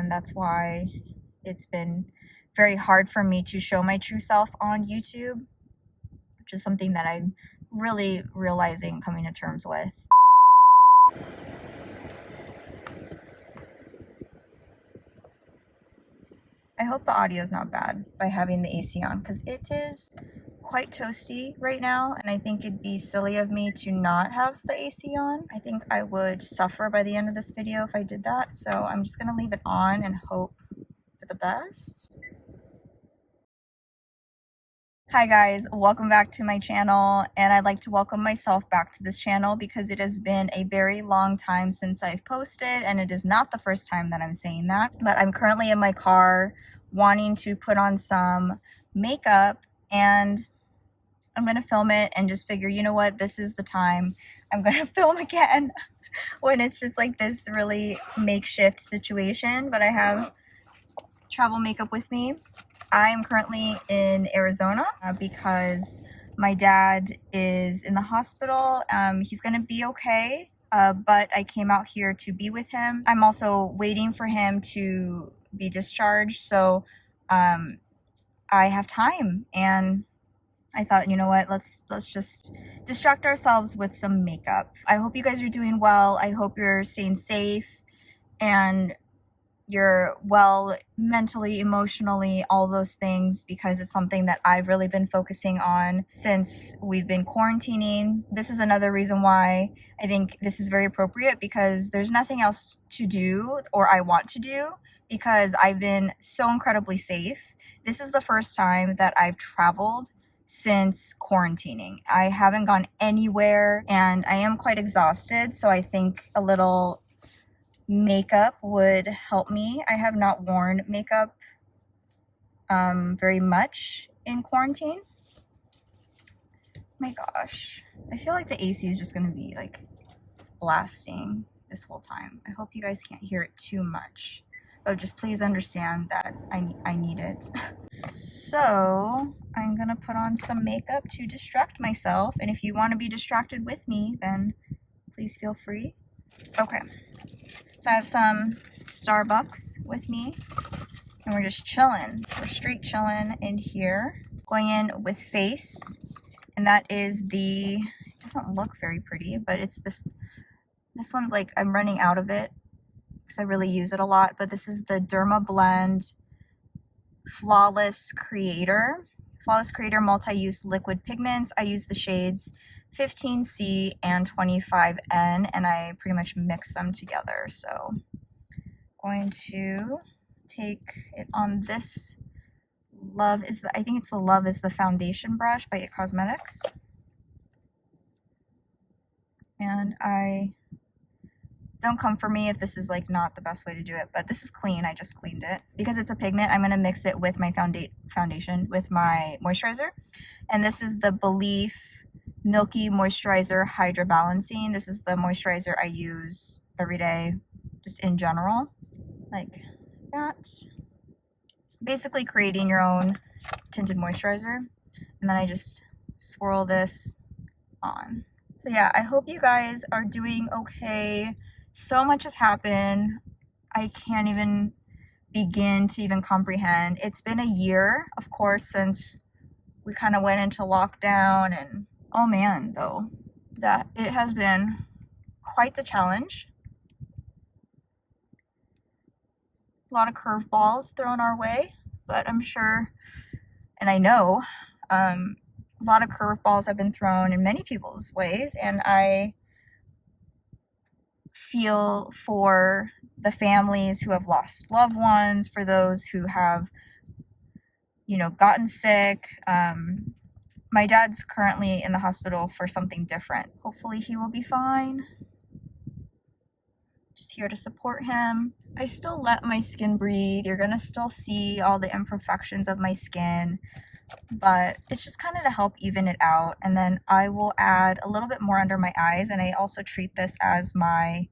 and that's why it's been very hard for me to show my true self on YouTube, which is something that I'm really realizing, coming to terms with. I hope the audio is not bad by having the AC on, because it is quite toasty right now, and I think it'd be silly of me to not have the AC on. I think I would suffer by the end of this video if I did that, so I'm just gonna leave it on and hope for the best. Hi guys, welcome back to my channel, and I'd like to welcome myself back to this channel because it has been a very long time since I've posted, and it is not the first time that I'm saying that, but I'm currently in my car wanting to put on some makeup, and I'm gonna film it and just figure, you know what, this is the time I'm gonna film again when it's just like this really makeshift situation. But I have travel makeup with me. I am currently in Arizona because my dad is in the hospital. He's gonna be okay, but I came out here to be with him. I'm also waiting for him to be discharged, so I have time, and I thought, you know what, let's just distract ourselves with some makeup. I hope you guys are doing well. I hope you're staying safe and you're well mentally, emotionally, all those things, because it's something that I've really been focusing on since we've been quarantining. This is another reason why I think this is very appropriate, because there's nothing else to do or I want to do, because I've been so incredibly safe. This is the first time that I've traveled since quarantining. I haven't gone anywhere and I am quite exhausted, so I think a little makeup would help me. I have not worn makeup very much in quarantine. My gosh, I feel like the AC is just gonna be like blasting this whole time. I hope you guys can't hear it too much, but just please understand that I need it. So I'm gonna put on some makeup to distract myself, and if you want to be distracted with me, then please feel free. Okay, so I have some Starbucks with me, and we're just chilling. We're straight chilling in here. Going in with Face, and that is the, it doesn't look very pretty, but it's this one's like, I'm running out of it because I really use it a lot, but this is the Derma Blend Flawless Creator multi-use liquid pigments. I use the shades 15C and 25N, and I pretty much mix them together. So going to take it on this I think it's the Love is the foundation brush by It Cosmetics, and don't come for me if this is like not the best way to do it, but this is clean. I just cleaned it. Because it's a pigment, I'm going to mix it with my foundation, with my moisturizer. And this is the Belief Milky Moisturizer Hydra Balancing. This is the moisturizer I use every day, just in general, like that. Basically creating your own tinted moisturizer. And then I just swirl this on. So yeah, I hope you guys are doing okay. So much has happened. I can't even begin to even comprehend. It's been a year, of course, since we kind of went into lockdown, and oh man, though, that it has been quite the challenge. A lot of curveballs thrown our way, but I'm sure, and I know, a lot of curveballs have been thrown in many people's ways, and I feel for the families who have lost loved ones, for those who have, you know, gotten sick. My dad's currently in the hospital for something different. Hopefully he will be fine. Just here to support him. I still let my skin breathe. You're gonna still see all the imperfections of my skin, but it's just kind of to help even it out. And then I will add a little bit more under my eyes, and I also treat this as my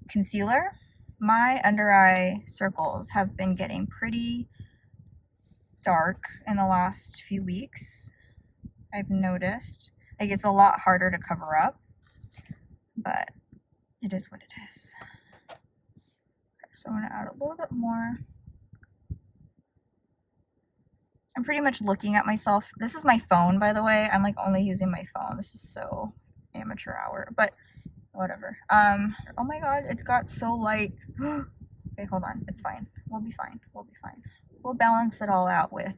concealer. My under eye circles have been getting pretty dark in the last few weeks. I've noticed, like, it's a lot harder to cover up, but it is what it is. Okay, So I'm going to add a little bit more. I'm pretty much looking at myself. This is my phone, by the way. I'm like only using my phone. This is so amateur hour, but whatever. Oh my god, it got so light. Okay, hold on. It's fine. We'll be fine. We'll be fine. We'll balance it all out with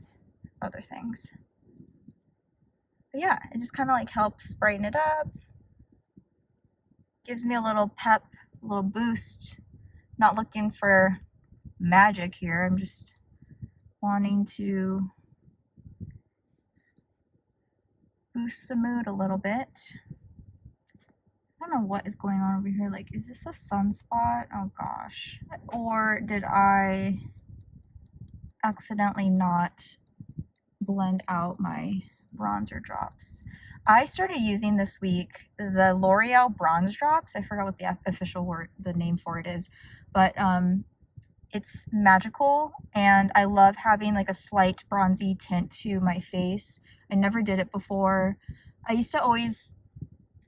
other things. But yeah, it just kind of like helps brighten it up. Gives me a little pep, a little boost. Not looking for magic here. I'm just wanting to boost the mood a little bit. I don't know what is going on over here. Like, is this a sunspot? Oh gosh. Or did I accidentally not blend out my bronzer drops? I started using this week the L'Oreal bronze drops. I forgot what the official word, the name for it is, but it's magical, and I love having like a slight bronzy tint to my face. I never did it before. I used to always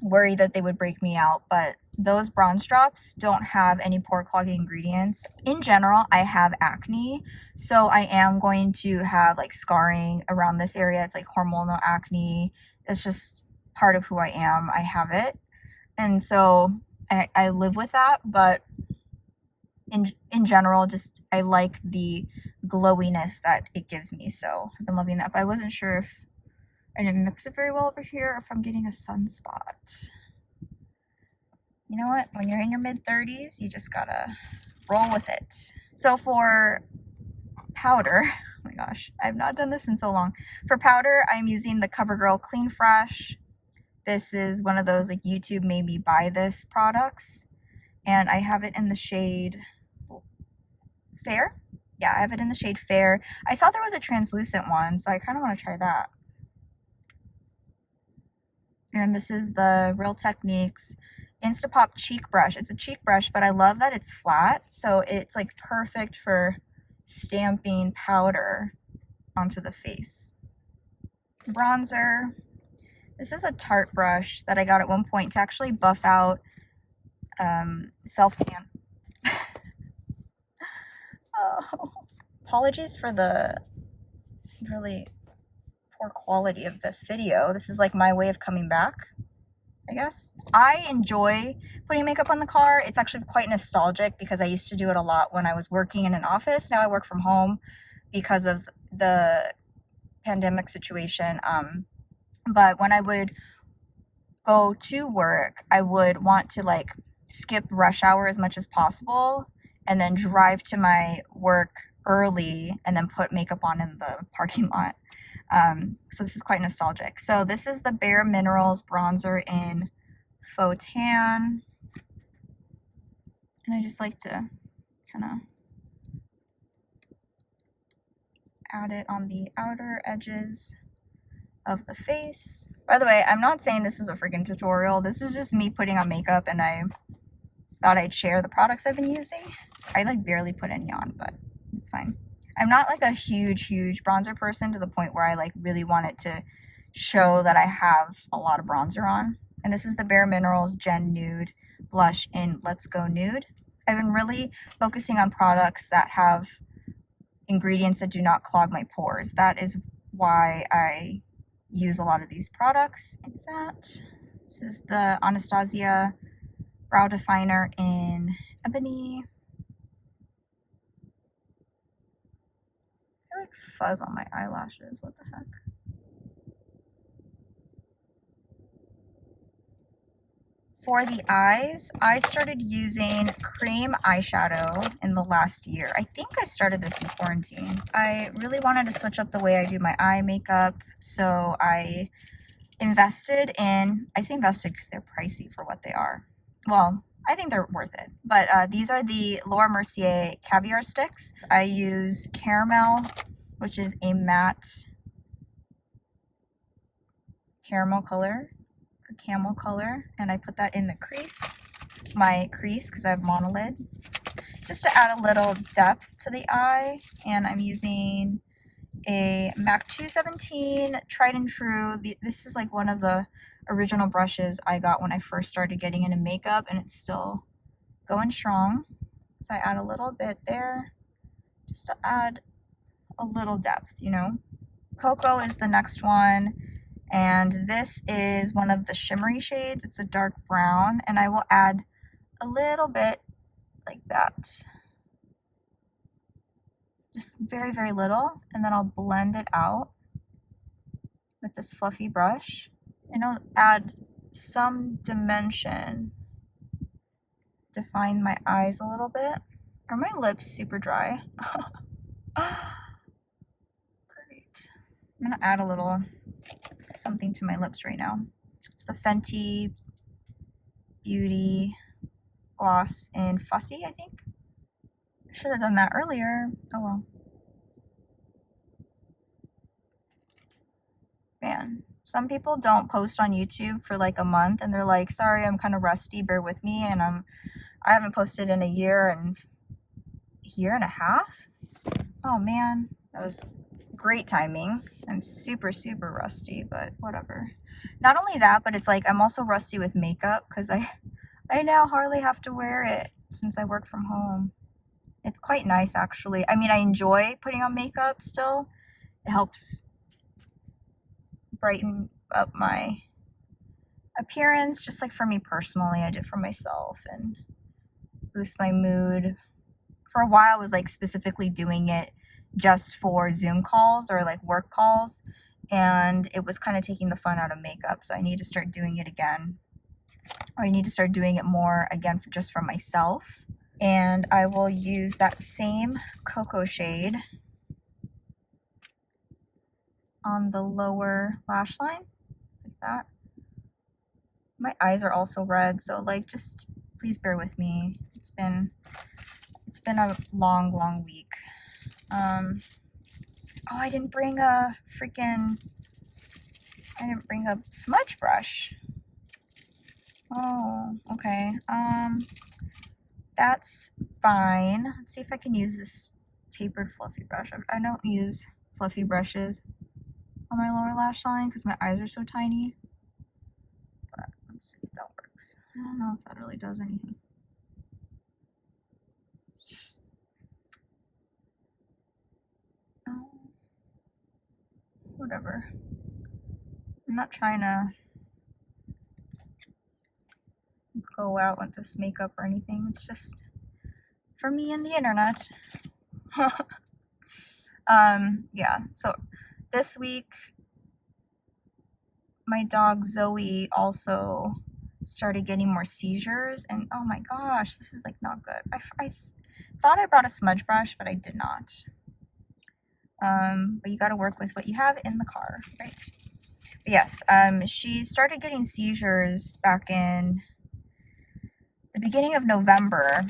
worry that they would break me out, but those bronze drops don't have any pore clogging ingredients. In general, I have acne, so I am going to have like scarring around this area. It's like hormonal acne. It's just part of who I am. I have it, and so I live with that, but in general, just I like the glowiness that it gives me, so I've been loving that. But I wasn't sure if I didn't mix it very well over here, or if I'm getting a sunspot. You know what? When you're in your mid-30s, you just gotta roll with it. So for powder, oh my gosh, I've not done this in so long. For powder, I'm using the CoverGirl Clean Fresh. This is one of those like YouTube made me buy this products, and I have it in the shade Fair. Yeah, I have it in the shade Fair. I saw there was a translucent one, so I kind of want to try that. And this is the Real Techniques Instapop cheek brush. It's a cheek brush, but I love that it's flat, so it's like perfect for stamping powder onto the face. Bronzer. This is a Tarte brush that I got at one point to actually buff out self-tan. Oh, apologies for the really poor quality of this video. This is like my way of coming back, I guess. I enjoy putting makeup on the car. It's actually quite nostalgic because I used to do it a lot when I was working in an office. Now I work from home because of the pandemic situation. But when I would go to work, I would want to like skip rush hour as much as possible and then drive to my work early and then put makeup on in the parking lot. So this is quite nostalgic. So this is the Bare Minerals bronzer in Faux Tan. And I just like to kind of add it on the outer edges of the face. By the way, I'm not saying this is a freaking tutorial. This is just me putting on makeup, and I thought I'd share the products I've been using. I like barely put any on, but it's fine. I'm not like a huge bronzer person to the point where I like really want it to show that I have a lot of bronzer on. And this is the Bare Minerals Gen Nude blush in Let's Go Nude. I've been really focusing on products that have ingredients that do not clog my pores. That is why I use a lot of these products. Like that. This is the Anastasia Brow Definer in Ebony. I like fuzz on my eyelashes. What the heck? For the eyes, I started using cream eyeshadow in the last year. I think I started this in quarantine. I really wanted to switch up the way I do my eye makeup, so I invested in, I say invested because they're pricey for what they are. Well, I think they're worth it. But these are the Laura Mercier Caviar Sticks. I use Caramel, which is a matte caramel color, a camel color, and I put that in the crease, my crease, because I have monolid, just to add a little depth to the eye. And I'm using a MAC 217 tried and true. This is like one of the original brushes I got when I first started getting into makeup, and it's still going strong. So I add a little bit there just to add a little depth, you know. Cocoa is the next one, and this is one of the shimmery shades. It's a dark brown, and I will add a little bit like that. Just very, very little, and then I'll blend it out with this fluffy brush, and I'll add some dimension, define my eyes a little bit. Are my lips super dry? Great. I'm gonna add a little something to my lips right now. It's the Fenty Beauty Gloss in Fussy, I think. I should have done that earlier. Oh well. Man, some people don't post on YouTube for like a month and they're like, sorry, I'm kind of rusty, bear with me, and I haven't posted in a year and a half. Oh man, that was great timing. I'm super, super rusty, but whatever. Not only that, but it's like I'm also rusty with makeup because I now hardly have to wear it since I work from home. It's quite nice, actually. I mean, I enjoy putting on makeup still. It helps brighten up my appearance, just like for me personally. I do it for myself and boost my mood. For a while, I was like specifically doing it just for Zoom calls or like work calls, and it was kind of taking the fun out of makeup. So I need to start doing it again, or I need to start doing it more again for just for myself. And I will use that same cocoa shade on the lower lash line, like that. My eyes are also red, so like just please bear with me. It's been a long week. Oh, I didn't bring a smudge brush. Oh, okay. That's fine. Let's see if I can use this tapered fluffy brush. I don't use fluffy brushes on my lower lash line because my eyes are so tiny. But let's see if that works. I don't know if that really does anything. Oh, whatever. I'm not trying to go out with this makeup or anything. It's just for me and the internet. Yeah, so this week my dog Zoe also started getting more seizures, and oh my gosh, this is like not good. I thought I brought a smudge brush, but I did not. But you got to work with what you have in the car, right? But yes, she started getting seizures back in the beginning of November,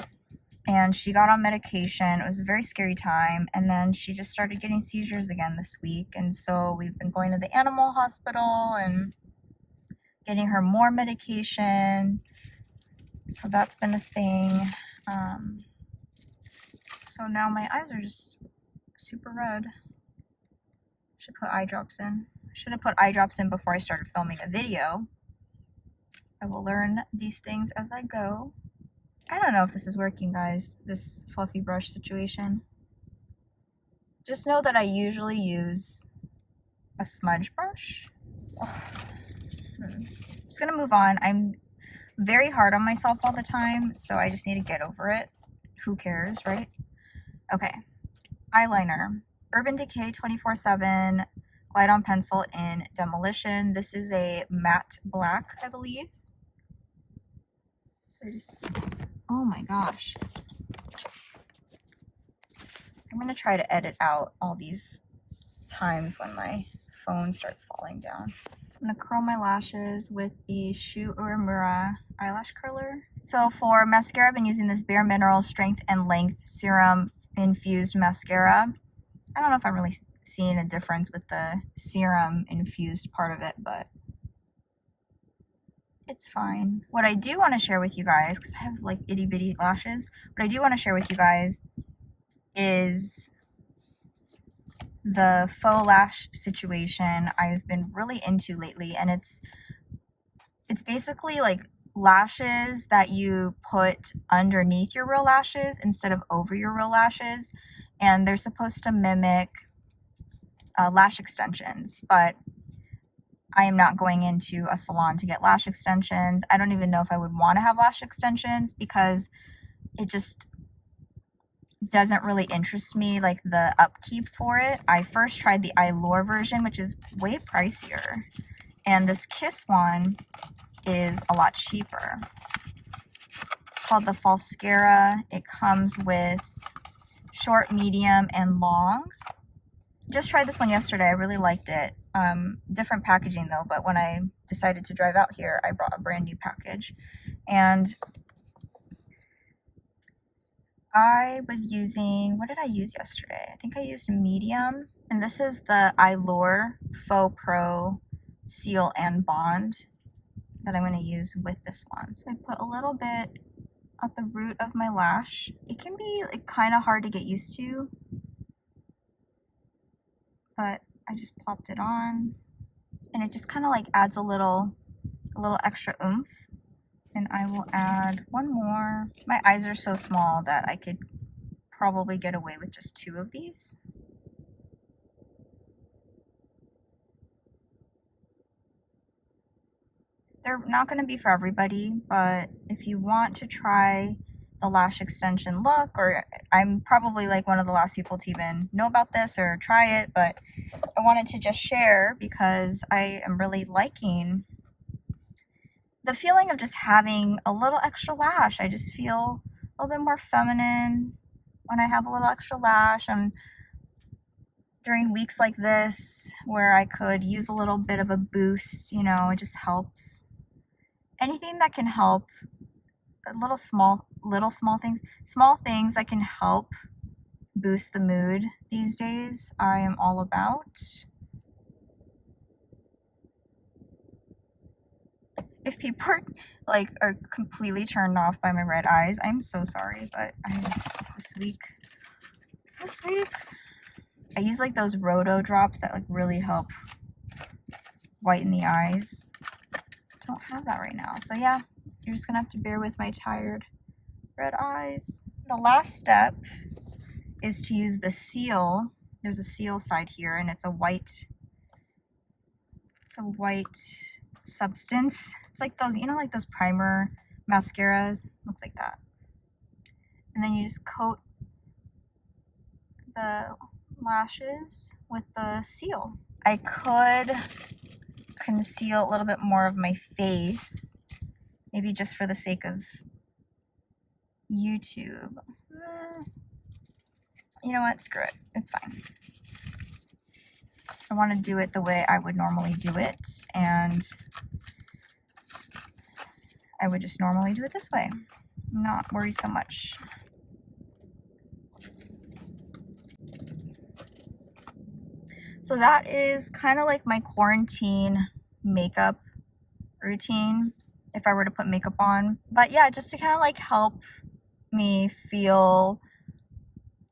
and she got on medication. It was a very scary time, and then she just started getting seizures again this week, and so we've been going to the animal hospital and getting her more medication. So that's been a thing. So now my eyes are just super red. Should put eye drops in. I should have put eye drops in before I started filming a video. I will learn these things as I go. I don't know if this is working, guys, this fluffy brush situation. Just know that I usually use a smudge brush. I'm just gonna move on. I'm very hard on myself all the time, so I just need to get over it. Who cares, right? Okay, eyeliner. Urban Decay 24/7 Glide On Pencil in Demolition. This is a matte black, I believe. Oh my gosh. I'm gonna try to edit out all these times when my phone starts falling down. I'm gonna curl my lashes with the Shu Uemura eyelash curler. So for mascara, I've been using this Bare Minerals Strength and Length Serum Infused Mascara. I don't know if I'm really seeing a difference with the serum infused part of it, but it's fine. What I do want to share with you guys, because I have like itty bitty lashes, what I do want to share with you guys is the faux lash situation I've been really into lately, and it's basically like lashes that you put underneath your real lashes instead of over your real lashes, and they're supposed to mimic lash extensions, but I am not going into a salon to get lash extensions. I don't even know if I would want to have lash extensions because it just doesn't really interest me, like the upkeep for it. I first tried the Eyeliner version, which is way pricier, and this Kiss one is a lot cheaper. It's called the Mascara. It comes with short, medium, and long. Just tried this one yesterday. I really liked it. Different packaging though, but when I decided to drive out here, I brought a brand new package. And I was using, what did I use yesterday? I think I used medium. And this is the Eyeliner Faux Pro Seal and Bond that I'm going to use with this one. So I put a little bit at the root of my lash. It can be like kind of hard to get used to, but I just plopped it on, and it just kind of like adds a little extra oomph. And I will add one more. My eyes are so small that I could probably get away with just 2 of these. They're not going to be for everybody, but if you want to try the lash extension look, or I'm probably like one of the last people to even know about this or try it, but I wanted to just share because I am really liking the feeling of just having a little extra lash. I just feel a little bit more feminine when I have a little extra lash, and during weeks like this where I could use a little bit of a boost, you know, it just helps. Anything that can help, small things that can help boost the mood these days, I am all about. If people are completely turned off by my red eyes, I'm so sorry, but this week I use like those Roto drops that like really help whiten the eyes. I don't have that right now, so yeah, you're just gonna have to bear with my tired red eyes. The last step is to use the seal. There's a seal side here, and it's a white substance. It's like those, you know, like those primer mascaras. Looks like that. And then you just coat the lashes with the seal. I could conceal a little bit more of my face, maybe just for the sake of YouTube. You know what? Screw it. It's fine. I want to do it the way I would normally do it, and I would just normally do it this way, not worry so much. So that is kind of like my quarantine makeup routine, if I were to put makeup on. But yeah, just to kind of like help me feel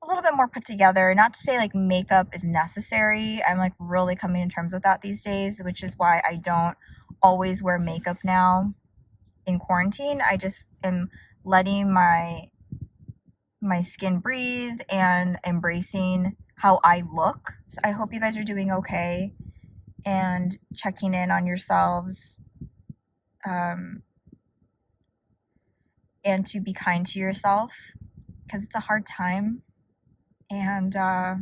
a little bit more put together. Not to say like makeup is necessary. I'm like really coming to terms with that these days, which is why I don't always wear makeup now in quarantine. I just am letting my skin breathe and embracing how I look. So I hope you guys are doing okay and checking in on yourselves, and to be kind to yourself, because it's a hard time. And I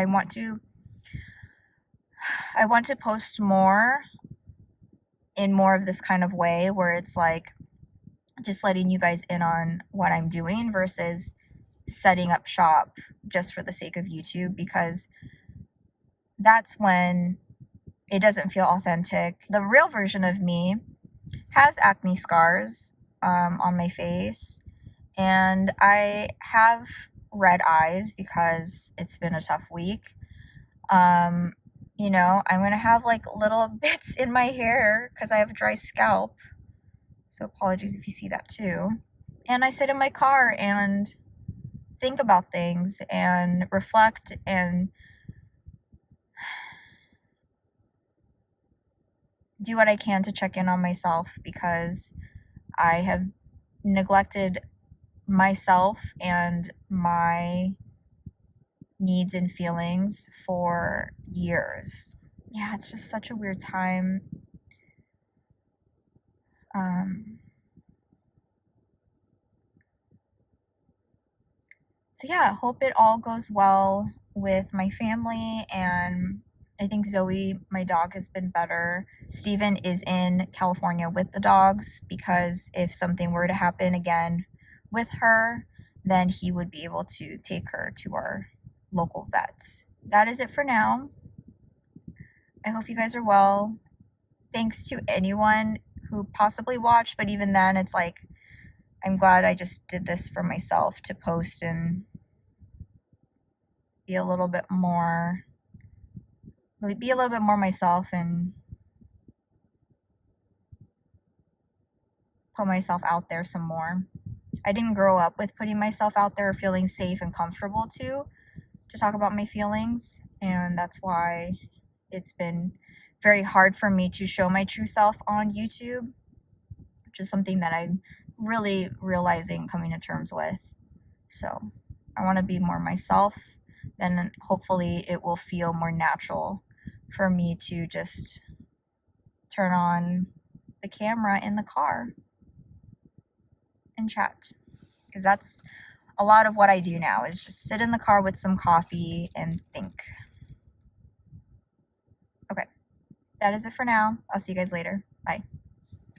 want to post more in more of this kind of way, where it's like just letting you guys in on what I'm doing versus setting up shop just for the sake of YouTube, because that's when it doesn't feel authentic. The real version of me has acne scars on my face, and I have red eyes because it's been a tough week. You know, I'm gonna have like little bits in my hair because I have a dry scalp, so apologies if you see that too. And I sit in my car and think about things and reflect, and do what I can to check in on myself, because I have neglected myself and my needs and feelings for years. Yeah, it's just such a weird time. So yeah, hope it all goes well with my family, and I think Zoe, my dog, has been better. Steven is in California with the dogs, because if something were to happen again with her, then he would be able to take her to our local vets. That is it for now. I hope you guys are well. Thanks to anyone who possibly watched, but even then, it's like, I'm glad I just did this for myself to post and be a little bit more myself and put myself out there some more. I didn't grow up with putting myself out there or feeling safe and comfortable to talk about my feelings, and that's why it's been very hard for me to show my true self on YouTube, which is something that I'm really realizing, coming to terms with. So I want to be more myself, then hopefully it will feel more natural for me to just turn on the camera in the car and chat, because that's a lot of what I do now, is just sit in the car with some coffee and think. Okay, that is it for now. I'll see you guys later. Bye.